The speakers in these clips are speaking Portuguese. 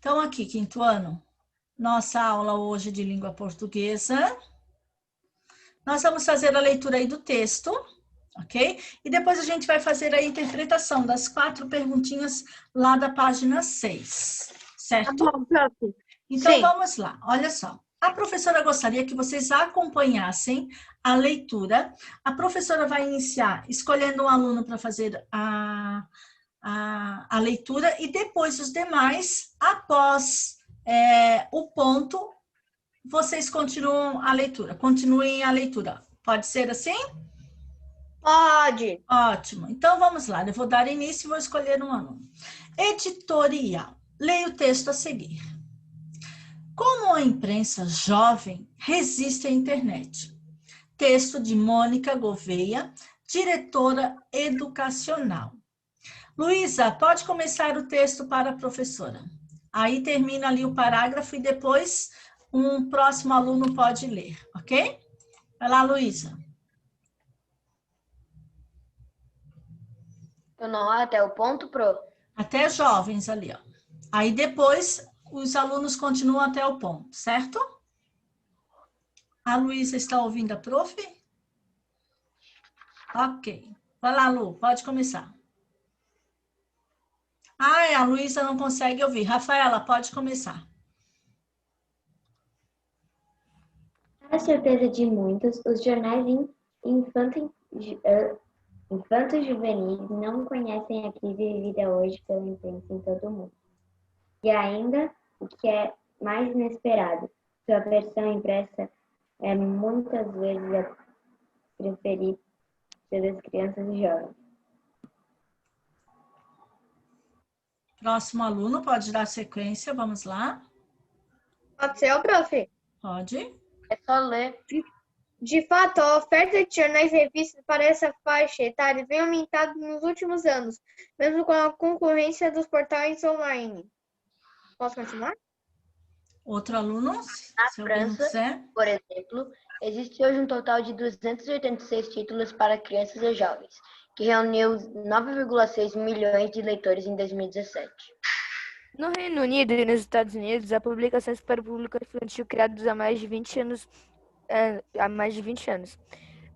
Então, aqui, quinto ano, nossa aula hoje de língua portuguesa. Nós vamos fazer a leitura aí do texto, ok? E depois a gente vai fazer a interpretação das 4 perguntinhas lá da página 6, certo? Tá bom, prof. Então, Sim. vamos lá, olha só. A professora gostaria que vocês acompanhassem a leitura. A professora vai iniciar escolhendo um aluno para fazer a leitura e depois os demais, após o ponto, vocês continuam a leitura. Continuem a leitura. Pode ser assim? Pode. Ótimo. Então, vamos lá. Eu vou dar início e vou escolher um aluno. Editorial. Leia o texto a seguir. Como a imprensa jovem resiste à internet? Texto de Mônica Gouveia, diretora educacional. Luísa, pode começar o texto para a professora. Aí termina ali o parágrafo e depois um próximo aluno pode ler, ok? Vai lá, Luísa. Eu não até o ponto, pro? Até jovens ali, ó. Aí depois os alunos continuam até o ponto, certo? A Luísa está ouvindo a prof? Ok. Vai lá, Lu, pode começar. A Luísa não consegue ouvir. Rafaela, pode começar. Para surpresa de muitos, os jornais infanto-juvenis não conhecem a crise vivida hoje pela imprensa em todo o mundo. E ainda, o que é mais inesperado, sua versão impressa é muitas vezes a preferida pelas crianças e jovens. Próximo aluno, pode dar sequência, vamos lá. Pode ser, prof. Pode. É só ler. De fato, a oferta de jornais e revistas para essa faixa etária vem aumentando nos últimos anos, mesmo com a concorrência dos portais online. Posso continuar? Outro aluno? Na Se alguém França, quiser. por exemplo, existe hoje um total de 286 títulos para crianças e jovens, que reuniu 9,6 milhões de leitores em 2017. No Reino Unido e nos Estados Unidos, há publicações para o público infantil criadas há mais de 20 anos.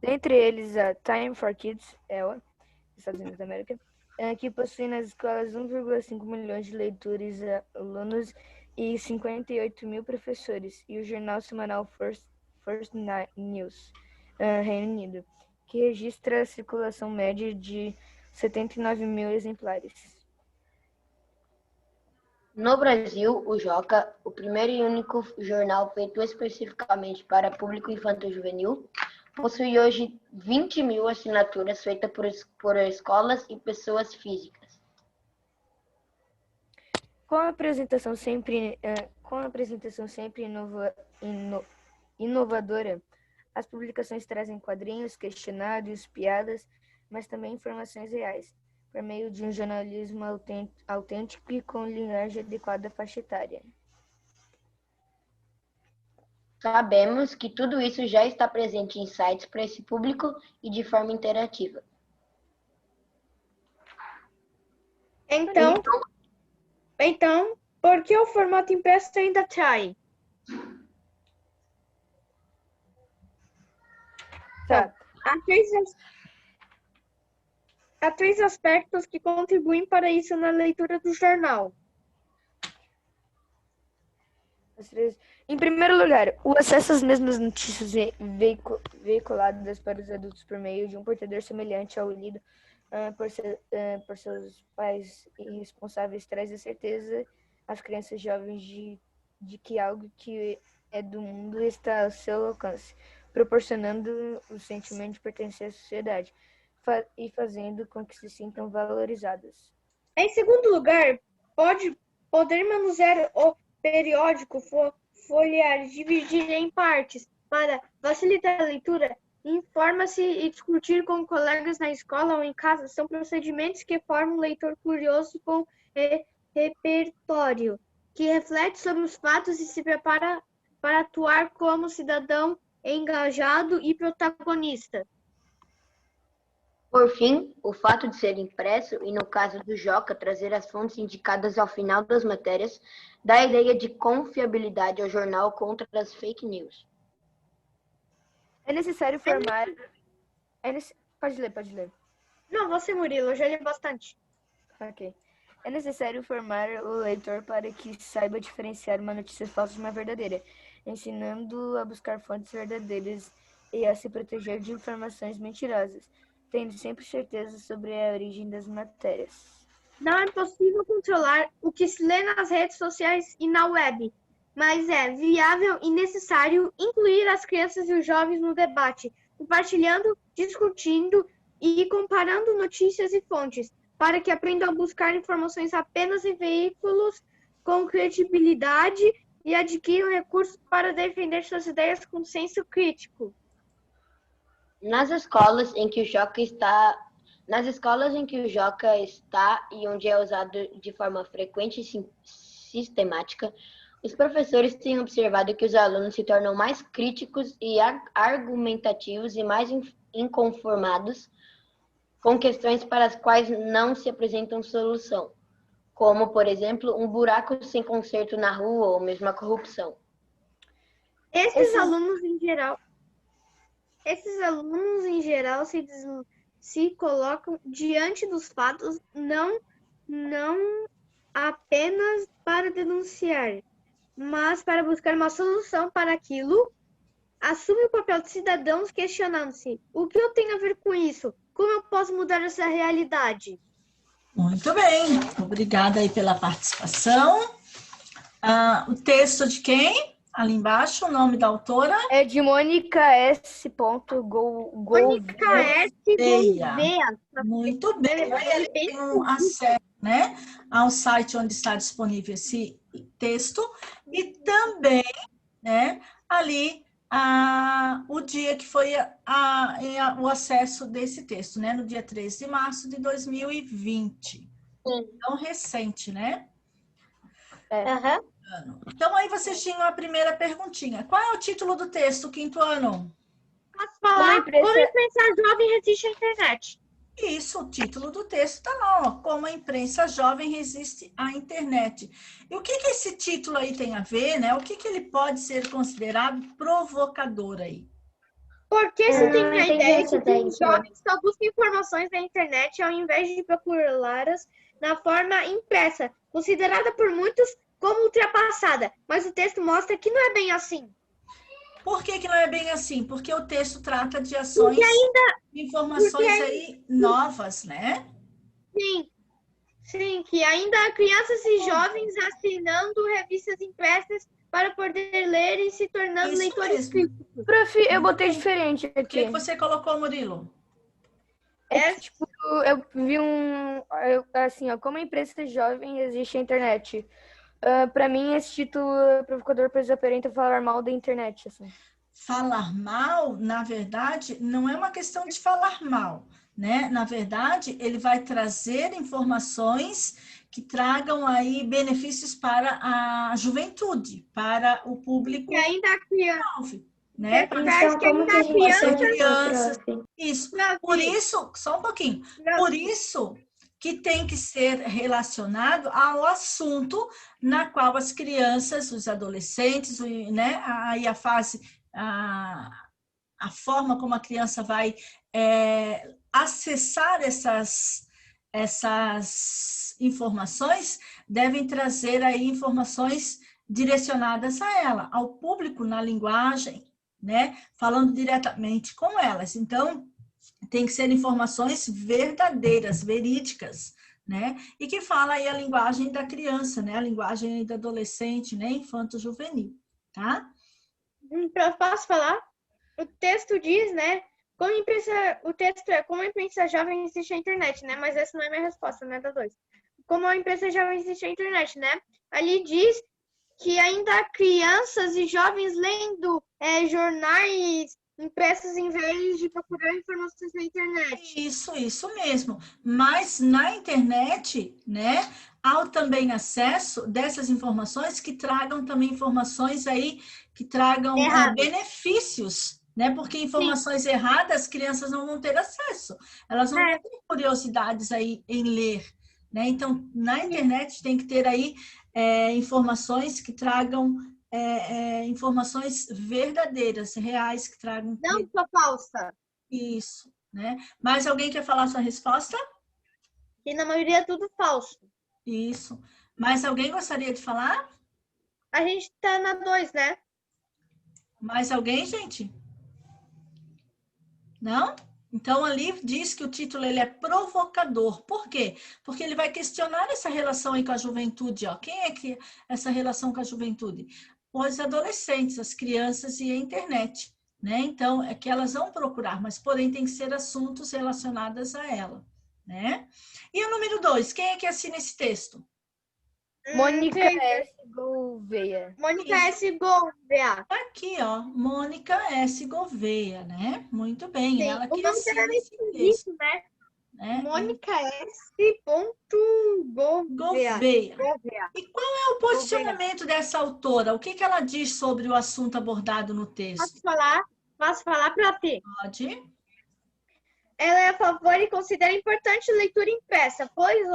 Dentre eles, a Time for Kids, ELA, Estados Unidos da América, que possui nas escolas 1,5 milhões de leitores, alunos e 58 mil professores, e o jornal semanal First News, Reino Unido, que registra a circulação média de 79 mil exemplares. No Brasil, o Joca, o primeiro e único jornal feito especificamente para público infanto-juvenil, possui hoje 20 mil assinaturas feitas por escolas e pessoas físicas. Com a apresentação sempre inovadora, as publicações trazem quadrinhos, questionários, piadas, mas também informações reais, por meio de um jornalismo autêntico e com linguagem adequada à faixa etária. Sabemos que tudo isso já está presente em sites para esse público e de forma interativa. Então, por que o formato impresso ainda atrai? Tá. Há 3 aspectos que contribuem para isso na leitura do jornal. Em primeiro lugar, o acesso às mesmas notícias veiculadas para os adultos por meio de um portador semelhante ao lido por seus pais irresponsáveis traz a certeza às crianças jovens de que algo que é do mundo está ao seu alcance, proporcionando o sentimento de pertencer à sociedade e fazendo com que se sintam valorizadas. Em segundo lugar, poder manusear o periódico, folhear e dividir em partes para facilitar a leitura, informa-se e discutir com colegas na escola ou em casa são procedimentos que formam um leitor curioso com repertório, que reflete sobre os fatos e se prepara para atuar como cidadão engajado e protagonista. Por fim, o fato de ser impresso, e no caso do Joca, trazer as fontes indicadas ao final das matérias, dá a ideia de confiabilidade ao jornal contra as fake news. É necessário formar... Pode ler. Não, você, Murilo, eu já li bastante. Ok. É necessário formar o leitor para que saiba diferenciar uma notícia falsa de uma verdadeira, ensinando a buscar fontes verdadeiras e a se proteger de informações mentirosas, tendo sempre certeza sobre a origem das matérias. Não é possível controlar o que se lê nas redes sociais e na web, mas é viável e necessário incluir as crianças e os jovens no debate, compartilhando, discutindo e comparando notícias e fontes, para que aprendam a buscar informações apenas em veículos com credibilidade e adquiram recursos para defender suas ideias com senso crítico. Nas escolas em que o Joca está e onde é usado de forma frequente e sistemática, os professores têm observado que os alunos se tornam mais críticos e argumentativos e mais inconformados com questões para as quais não se apresentam solução, como, por exemplo, um buraco sem conserto na rua ou mesmo a corrupção. Esses alunos em geral se colocam diante dos fatos não apenas para denunciar, mas para buscar uma solução para aquilo. Assume o papel de cidadãos questionando-se: o que eu tenho a ver com isso? Como eu posso mudar essa realidade? Muito bem, obrigada aí pela participação. O texto de quem? Ali embaixo, o nome da autora? É de Mônica S. Mônica S. Gouveia. Muito bem, ele tem um acesso, né, ao site onde está disponível esse texto e também, né, ali o dia que foi o acesso desse texto, né, no dia 13 de março de 2020. Então, recente, né? Então, aí vocês tinham a primeira perguntinha. Qual é o título do texto, quinto ano? Posso falar? Como a imprensa jovem resiste à internet. Isso, o título do texto está lá, ó, como a imprensa jovem resiste à internet. E o que esse título aí tem a ver, né? O que ele pode ser considerado provocador aí? Porque se tem a ideia de que os jovens só buscam informações na internet ao invés de procurá-las na forma impressa, considerada por muitos como ultrapassada. Mas o texto mostra que não é bem assim. Por que não é bem assim? Porque o texto trata de ações, informações aí novas, né? Sim, que ainda há crianças e jovens assinando revistas impressas para poder ler e se tornando leitores críticos. Prof, eu botei diferente aqui. O que você colocou, Murilo? Eu vi assim, ó, como a imprensa jovem existe a internet. Para mim, esse título provocador, pois aparenta falar mal da internet. Assim. Falar mal, na verdade, não é uma questão de falar mal, né? Na verdade, ele vai trazer informações que tragam aí benefícios para a juventude, para o público que ainda é criança, né? Então, como que a gente crianças. Isso. Por isso, só um pouquinho. Por isso que tem que ser relacionado ao assunto na qual as crianças, os adolescentes, né, aí a fase, a forma como a criança vai acessar essas informações, devem trazer aí informações direcionadas a ela, ao público na linguagem, né, falando diretamente com elas. Então, tem que ser informações verdadeiras, verídicas, né? E que fala aí a linguagem da criança, né? A linguagem do adolescente, né? Infanto-juvenil, tá? Posso falar? O texto diz, né? O texto é como a imprensa jovem existe a internet, né? Mas essa não é minha resposta, né? Da 2. Como a imprensa jovem existe a internet, né? Ali diz que ainda há crianças e jovens lendo jornais impressos em vez de procurar informações na internet. Isso mesmo. Mas na internet, né, há também acesso dessas informações que tragam também informações aí, que tragam benefícios, né? Porque informações erradas as crianças não vão ter acesso. Elas não vão ter curiosidades aí em ler, né? Então, na internet tem que ter aí informações que tragam informações verdadeiras, reais, que tragam... Não só falsa. Isso, né? Mais alguém quer falar sua resposta? E na maioria é tudo falso. Isso. Mais alguém gostaria de falar? A gente tá na 2, né? Mais alguém, gente? Não? Então, ali diz que o título ele é provocador. Por quê? Porque ele vai questionar essa relação aí com a juventude. Ó. Quem é que essa relação com a juventude? Os adolescentes, as crianças e a internet. Né? Então, é que elas vão procurar, mas porém tem que ser assuntos relacionados a ela. Né? E o número 2, quem é que assina esse texto? Mônica S. Gouveia. Mônica S. Gouveia. Aqui, ó, Mônica S. Gouveia, né? Muito bem, Sim, ela o que nome assina dela é esse texto. esquisito, né? Né? Mônica S. Gouveia. Gouveia. Gouveia. E qual é o posicionamento dessa autora? O que que ela diz sobre o assunto abordado no texto? Posso falar para ti? Pode. Ela é a favor e considera importante a leitura impressa, pois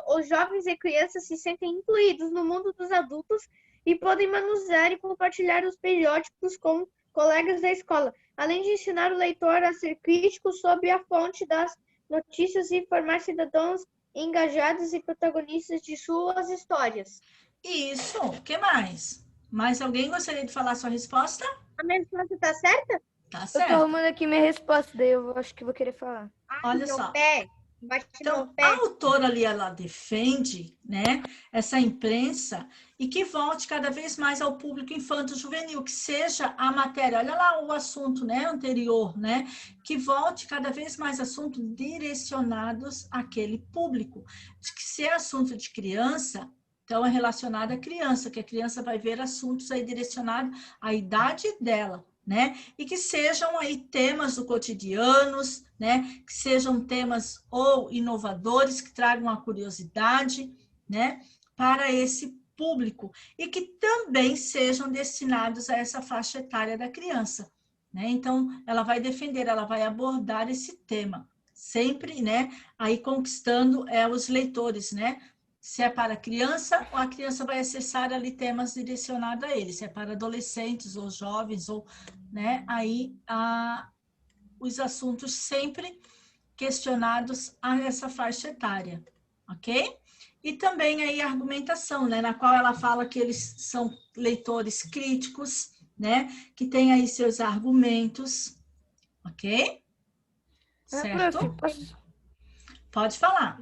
os jovens e crianças se sentem incluídos no mundo dos adultos e podem manusear e compartilhar os periódicos com colegas da escola, além de ensinar o leitor a ser crítico sobre a fonte das notícias e formar cidadãos engajados e protagonistas de suas histórias. Isso. O que mais? Mais alguém gostaria de falar sua resposta? A minha resposta está certa? Tá Eu tô certo. arrumando aqui minha resposta, daí eu acho que vou querer falar. Olha Meu só. pé. Bate Então, no a pé. autora ali, ela defende, né, essa imprensa e que volte cada vez mais ao público infanto-juvenil, que seja a matéria, olha lá o assunto, né, anterior, né, que volte cada vez mais assuntos direcionados àquele público. De que se é assunto de criança, então é relacionado à criança, que a criança vai ver assuntos aí direcionados à idade dela, né? E que sejam aí temas do cotidianos, né? Que sejam temas ou inovadores, que tragam a curiosidade, né? Para esse público e que também sejam destinados a essa faixa etária da criança, né? Então, ela vai defender, ela vai abordar esse tema, sempre, né? Aí conquistando os leitores, né? Se é para criança, ou a criança vai acessar ali temas direcionados a ele, se é para adolescentes ou jovens, ou, né, aí os assuntos sempre questionados a essa faixa etária, ok? E também aí a argumentação, né, na qual ela fala que eles são leitores críticos, né, que têm aí seus argumentos, ok? Certo? Prof, posso... Pode falar.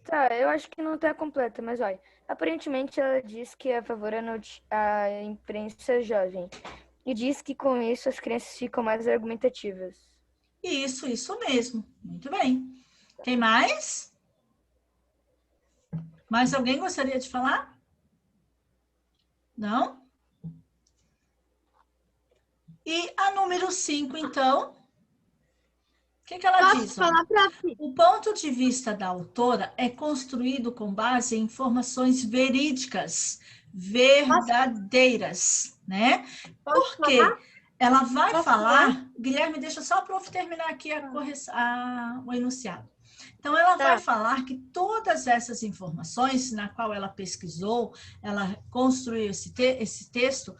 Tá, eu acho que não tá completa, mas olha, aparentemente ela diz que é a favor à imprensa jovem e diz que com isso as crianças ficam mais argumentativas. Isso mesmo. Muito bem. Quem mais? Mais alguém gostaria de falar? Não? E a número 5, então? O que ela Posso diz? falar para ti? O ponto de vista da autora é construído com base em informações verídicas, verdadeiras, né? Posso Por quê? falar? Ela vai Posso falar... Guilherme, deixa só a prof terminar aqui o enunciado. Então, ela vai falar que todas essas informações na qual ela pesquisou, ela construiu esse texto,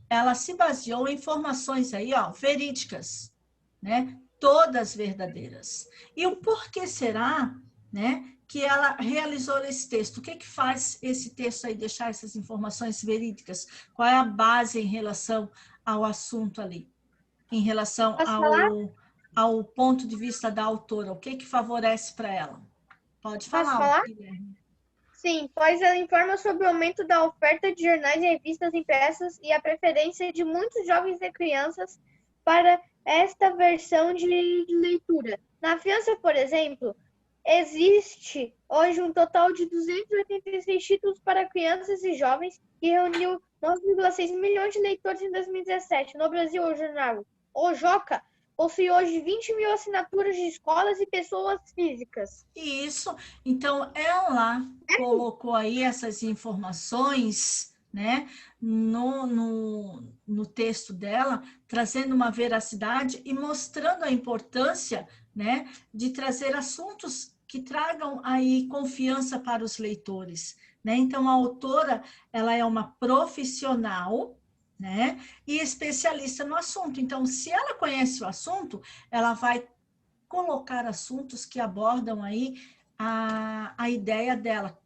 ela se baseou em informações aí, ó, verídicas, né? Todas verdadeiras. E o porquê será, né, que ela realizou esse texto? O que que faz esse texto aí deixar essas informações verídicas? Qual é a base em relação ao assunto ali? Em relação ao ponto de vista da autora? O que que favorece para ela? Pode falar. Posso falar? Guilherme. Sim, pois ela informa sobre o aumento da oferta de jornais e revistas impressas e a preferência de muitos jovens e crianças para esta versão de leitura. Na França, por exemplo, existe hoje um total de 286 títulos para crianças e jovens que reuniu 9,6 milhões de leitores em 2017. No Brasil, o jornal O Joca possui hoje 20 mil assinaturas de escolas e pessoas físicas. Isso. Então, ela colocou aí essas informações, né, no texto dela, trazendo uma veracidade e mostrando a importância, né, de trazer assuntos que tragam aí confiança para os leitores, né? Então, a autora, ela é uma profissional, né, e especialista no assunto. Então, se ela conhece o assunto, ela vai colocar assuntos que abordam aí a ideia dela,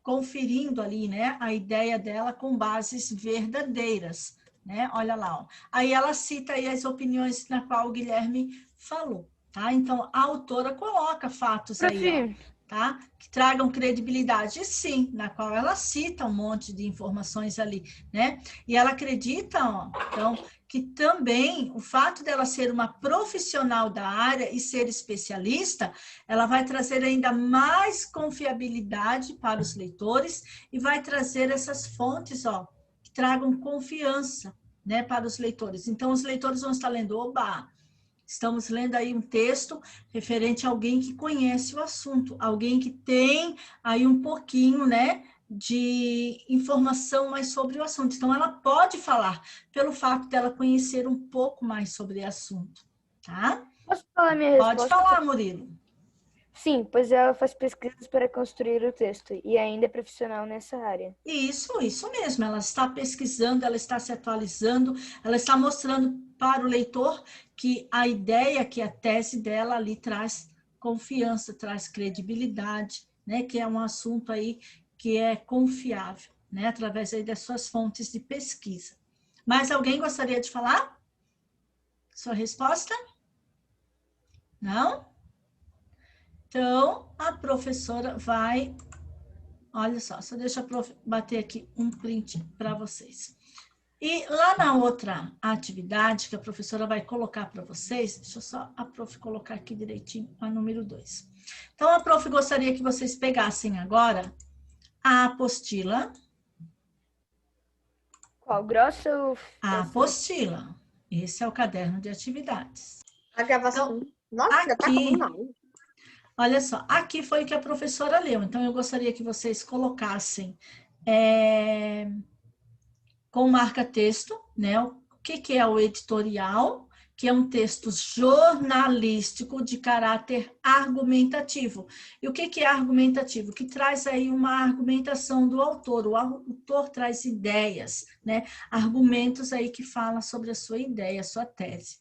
conferindo ali, né, a ideia dela com bases verdadeiras, né? Olha lá, ó. Aí ela cita aí as opiniões na qual o Guilherme falou, tá? Então, a autora coloca fatos aí, ó, tá? Que tragam credibilidade, sim, na qual ela cita um monte de informações ali, né? E ela acredita, ó, então, que também o fato dela ser uma profissional da área e ser especialista, ela vai trazer ainda mais confiabilidade para os leitores e vai trazer essas fontes, ó, que tragam confiança, né, para os leitores. Então, os leitores vão estar lendo, oba, estamos lendo aí um texto referente a alguém que conhece o assunto, alguém que tem aí um pouquinho, né, de informação mais sobre o assunto. Então, ela pode falar pelo fato dela conhecer um pouco mais sobre o assunto, tá? Posso falar minha resposta? Pode falar, Murilo. Sim, pois ela faz pesquisas para construir o texto e ainda é profissional nessa área. Isso mesmo. Ela está pesquisando, ela está se atualizando, ela está mostrando para o leitor que a ideia, que a tese dela ali traz confiança, traz credibilidade, né? Que é um assunto aí que é confiável, né? Através aí das suas fontes de pesquisa. Mais alguém gostaria de falar? Sua resposta? Não? Então, a professora vai... Olha só deixa a prof bater aqui um print para vocês. E lá na outra atividade que a professora vai colocar para vocês, deixa eu só a prof colocar aqui direitinho a número 2. Então, a prof gostaria que vocês pegassem agora a apostila. Qual? Grossa ou... A apostila. Esse é o caderno de atividades. A gravação. Então, nossa, já tá aqui, com uma. olha só, aqui foi o que a professora leu. Então, eu gostaria que vocês colocassem com marca-texto, né? O que é o editorial? Que é um texto jornalístico de caráter argumentativo. E o que é argumentativo? Que traz aí uma argumentação do autor. O autor traz ideias, né? Argumentos aí que falam sobre a sua ideia, a sua tese.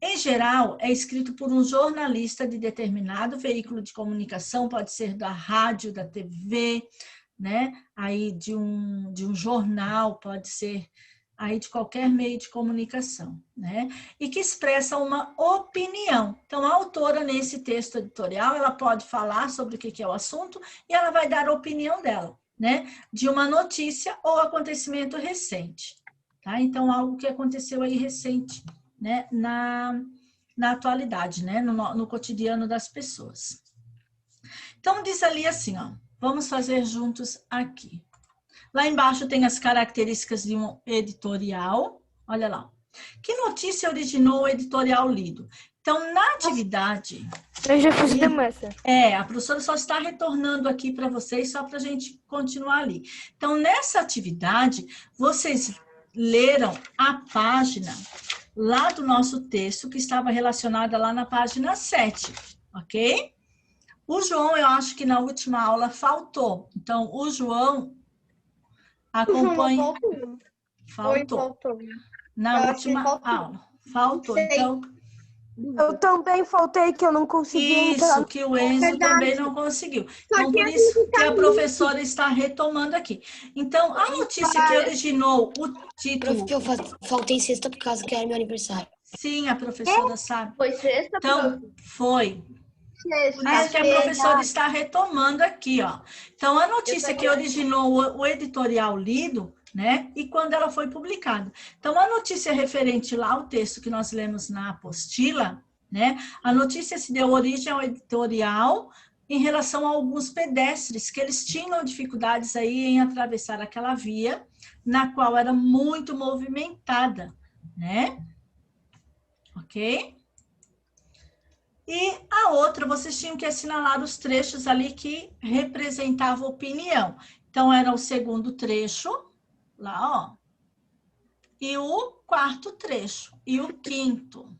Em geral, é escrito por um jornalista de determinado veículo de comunicação, pode ser da rádio, da TV, né? Aí de um jornal, pode ser aí de qualquer meio de comunicação, né? E que expressa uma opinião. Então, a autora, nesse texto editorial, ela pode falar sobre o que é o assunto e ela vai dar a opinião dela, né? De uma notícia ou acontecimento recente, tá? Então, algo que aconteceu aí recente, né? Na atualidade, né? No cotidiano das pessoas. Então, diz ali assim, ó, vamos fazer juntos aqui. Lá embaixo tem as características de um editorial. Olha lá. Que notícia originou o editorial lido? Então, na atividade... Eu já fiz demassa. A professora só está retornando aqui para vocês, só para a gente continuar ali. Então, nessa atividade, vocês leram a página lá do nosso texto, que estava relacionada lá na página 7, ok? O João, eu acho que na última aula faltou. Então, o João... acompanhe. Faltou. Na última aula. Faltou. Então, eu também faltei, que eu não consegui entrar. Isso, que o Enzo também não conseguiu. Então, por isso que a professora está retomando aqui. Então, a notícia que originou o título... Prof, que eu faltei sexta por causa que era meu aniversário. Sim, a professora sabe. Foi sexta, então, foi. Sexta. Por isso que a professora está retomando aqui, ó. Então, a notícia que originou o editorial lido, né? E quando ela foi publicada. Então, a notícia referente lá ao texto que nós lemos na apostila, né? A notícia se deu origem ao editorial em relação a alguns pedestres que eles tinham dificuldades aí em atravessar aquela via, na qual era muito movimentada, né? Ok? E a outra, vocês tinham que assinalar os trechos ali que representavam opinião. Então, era o segundo trecho, lá, ó. E o quarto trecho. E o quinto.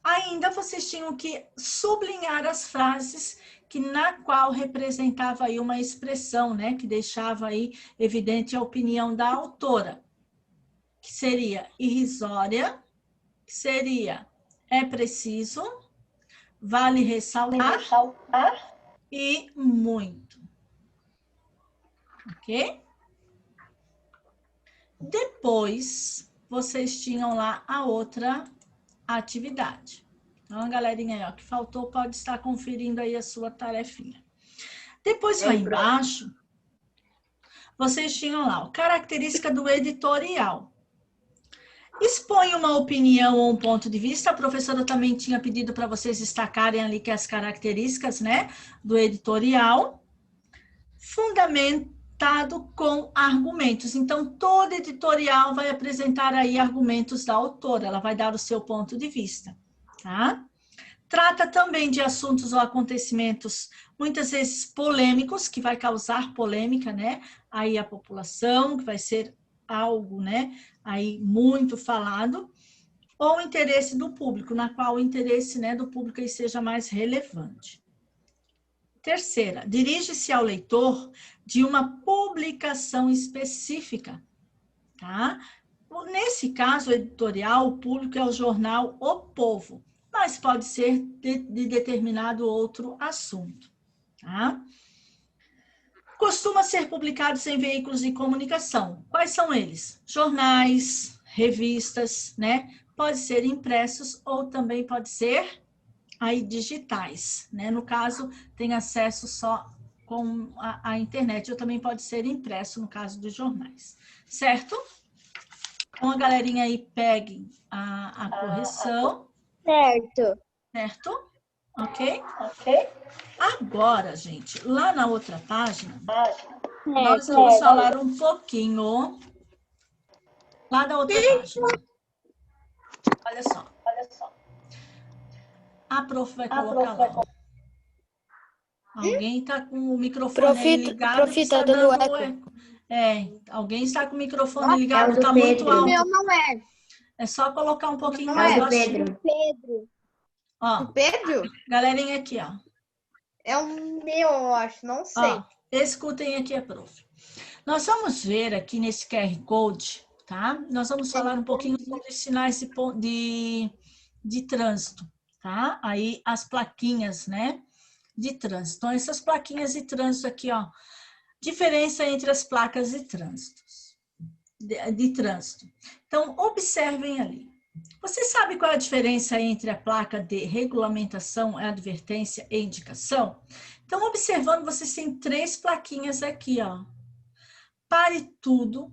Ainda vocês tinham que sublinhar as frases na qual representava aí uma expressão, né? Que deixava aí evidente a opinião da autora. Que seria irrisória, que seria é preciso, vale ressaltar e muito. Ok? Depois, vocês tinham lá a outra atividade. Então, a galerinha aí, ó, que faltou pode estar conferindo aí a sua tarefinha. Depois, lá embaixo, vocês tinham lá a característica do editorial. Expõe uma opinião ou um ponto de vista. A professora também tinha pedido para vocês destacarem ali que as características, né, do editorial. Fundamentado com argumentos. Então, todo editorial vai apresentar aí argumentos da autora. Ela vai dar o seu ponto de vista, tá? Trata também de assuntos ou acontecimentos, muitas vezes polêmicos, que vai causar polêmica, né? Aí a população, que vai ser algo, né? Aí muito falado, ou interesse do público, na qual o interesse, né, do público aí seja mais relevante. Terceira, dirige-se ao leitor de uma publicação específica, tá? Nesse caso editorial, o público é o jornal O Povo, mas pode ser de determinado outro assunto, tá? Costuma ser publicados em veículos de comunicação. Quais são eles? Jornais, revistas, né? Pode ser impressos ou também pode ser aí digitais, né? No caso, tem acesso só com a internet, ou também pode ser impresso no caso dos jornais, certo? Então, a galerinha aí pegue a correção. Certo. Certo? Ok? Agora, gente, lá na outra página, nós vamos falar um pouquinho lá da outra página. Olha só. A prof vai colocar lá. Alguém está com o microfone aí ligado. Profita, tá dando eco. Alguém está com o microfone ligado, É o do está muito Pedro. alto. O meu não é. É só colocar um pouquinho É mais o do baixinho. Pedro. Pedro. Ó, O Pedro? galerinha aqui, ó. É o meu, eu acho. Não sei. Ó, escutem aqui a prof. Nós vamos ver aqui nesse QR Code, tá? Nós vamos falar um pouquinho sobre sinais de trânsito, tá? Aí as plaquinhas, né? De trânsito. Então, essas plaquinhas de trânsito aqui, ó. Diferença entre as placas de trânsito. De trânsito. Então, observem ali. Você sabe qual é a diferença entre a placa de regulamentação, advertência e indicação? Então, observando, vocês têm 3 plaquinhas aqui, ó. Pare tudo.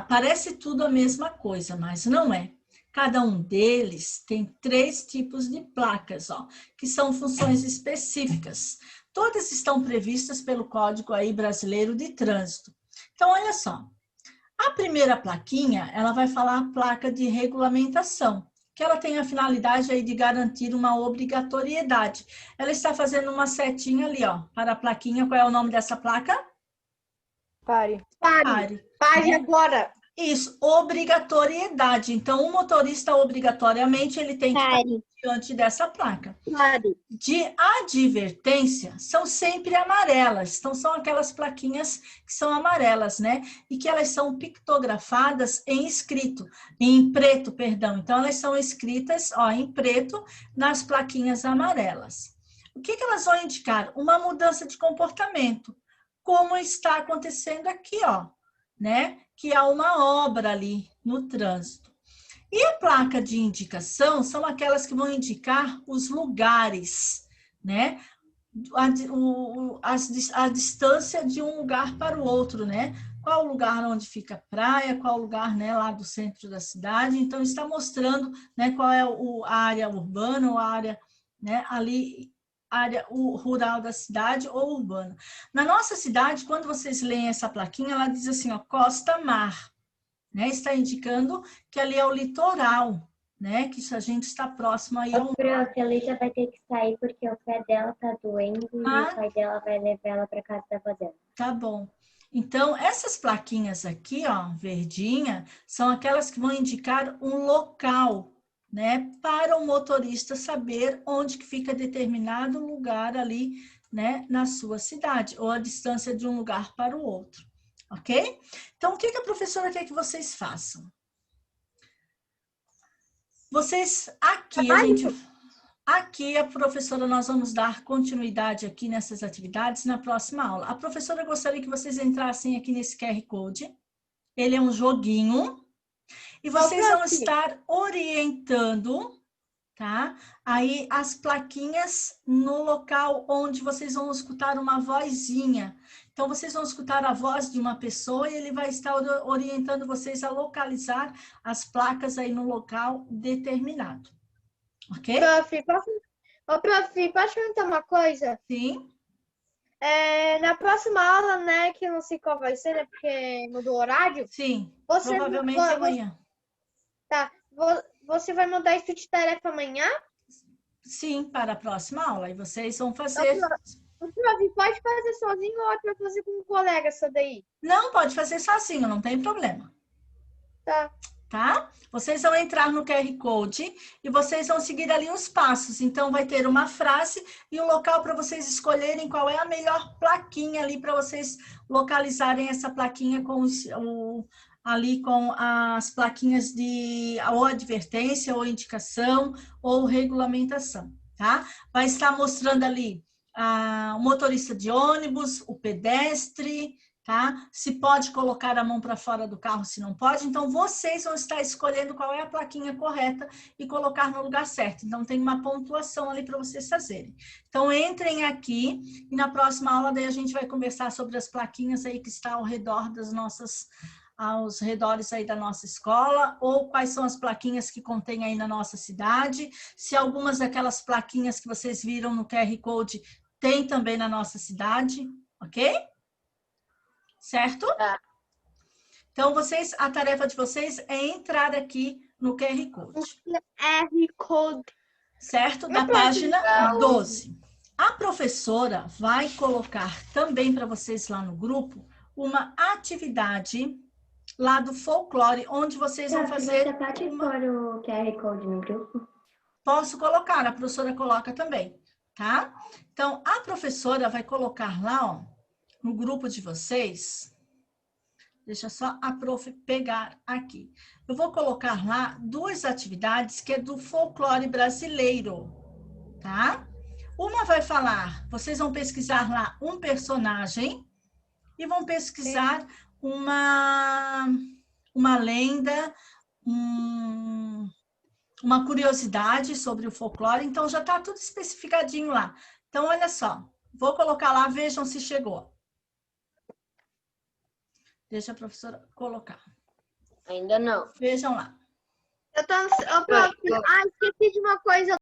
Parece tudo a mesma coisa, mas não é. Cada um deles tem 3 tipos de placas, ó, que são funções específicas. Todas estão previstas pelo Código aí brasileiro de trânsito. Então, olha só. A primeira plaquinha, ela vai falar a placa de regulamentação, que ela tem a finalidade aí de garantir uma obrigatoriedade. Ela está fazendo uma setinha ali, ó, para a plaquinha. Qual é o nome dessa placa? Pare. Pare. Pare agora. Isso, obrigatoriedade. Então, o motorista, obrigatoriamente, ele tem que estar diante dessa placa. Pare. De advertência, são sempre amarelas. Então, são aquelas plaquinhas que são amarelas, né? E que elas são pictografadas em preto, perdão. Então, elas são escritas, ó, em preto nas plaquinhas amarelas. O que elas vão indicar? Uma mudança de comportamento, como está acontecendo aqui, ó, né? Que há uma obra ali no trânsito. E a placa de indicação são aquelas que vão indicar os lugares, né? A distância de um lugar para o outro, né? Qual o lugar onde fica a praia, qual o lugar, né, lá do centro da cidade. Então, está mostrando, né, qual é a área urbana ou a área, né, ali, área rural da cidade ou urbana. Na nossa cidade, quando vocês leem essa plaquinha, ela diz assim, ó, Costa-Mar, né? Está indicando que ali é o litoral, né? Que a gente está próximo aí ao... A Lígia vai ter que sair porque o pé dela tá doendo e o pai dela vai levar ela para casa da avó dela. Tá bom. Então, essas plaquinhas aqui, ó, verdinha, são aquelas que vão indicar um local, né, para o motorista saber onde que fica determinado lugar ali, né, na sua cidade, ou a distância de um lugar para o outro, ok? Então, o que que a professora quer que vocês façam? Vocês, aqui a professora, nós vamos dar continuidade aqui nessas atividades na próxima aula. A professora gostaria que vocês entrassem aqui nesse QR Code. Ele é um joguinho. E vocês vão estar orientando, tá? Aí as plaquinhas no local onde vocês vão escutar uma vozinha. Então, vocês vão escutar a voz de uma pessoa e ele vai estar orientando vocês a localizar as placas aí no local determinado. Ok? Prof, posso perguntar uma coisa? Sim. Na próxima aula, né, que eu não sei qual vai ser, né, porque mudou o horário. Sim, provavelmente amanhã. Tá. Você vai mandar isso de tarefa amanhã? Sim, para a próxima aula. E vocês vão fazer... O prof, pode fazer sozinho ou pode fazer com um colega essa daí? Não, pode fazer sozinho, não tem problema. Tá. Tá? Vocês vão entrar no QR Code e vocês vão seguir ali os passos. Então, vai ter uma frase e um local para vocês escolherem qual é a melhor plaquinha ali para vocês localizarem essa plaquinha ali com as plaquinhas de ou advertência, ou indicação, ou regulamentação, tá? Vai estar mostrando ali o motorista de ônibus, o pedestre, tá? Se pode colocar a mão para fora do carro, se não pode. Então, vocês vão estar escolhendo qual é a plaquinha correta e colocar no lugar certo. Então, tem uma pontuação ali para vocês fazerem. Então, entrem aqui e na próxima aula daí a gente vai conversar sobre as plaquinhas aí que estão ao redor aos redores aí da nossa escola, ou quais são as plaquinhas que contém aí na nossa cidade, se algumas daquelas plaquinhas que vocês viram no QR Code tem também na nossa cidade, ok? Certo? Então, a tarefa de vocês é entrar aqui no QR Code. QR Code. Certo? Da página 12. A professora vai colocar também para vocês lá no grupo uma atividade lá do folclore, onde vocês vão fazer... Você pode pôr o QR Code no grupo? Posso colocar, a professora coloca também, tá? Então, a professora vai colocar lá, ó, no grupo de vocês, deixa só a prof pegar aqui. Eu vou colocar lá 2 atividades que é do folclore brasileiro, tá? Uma vai falar, vocês vão pesquisar lá um personagem e vão pesquisar uma lenda, uma curiosidade sobre o folclore. Então, já está tudo especificadinho lá. Então, olha só, vou colocar lá, vejam se chegou. Deixa a professora colocar. Ainda não. Vejam lá. Esqueci de uma coisa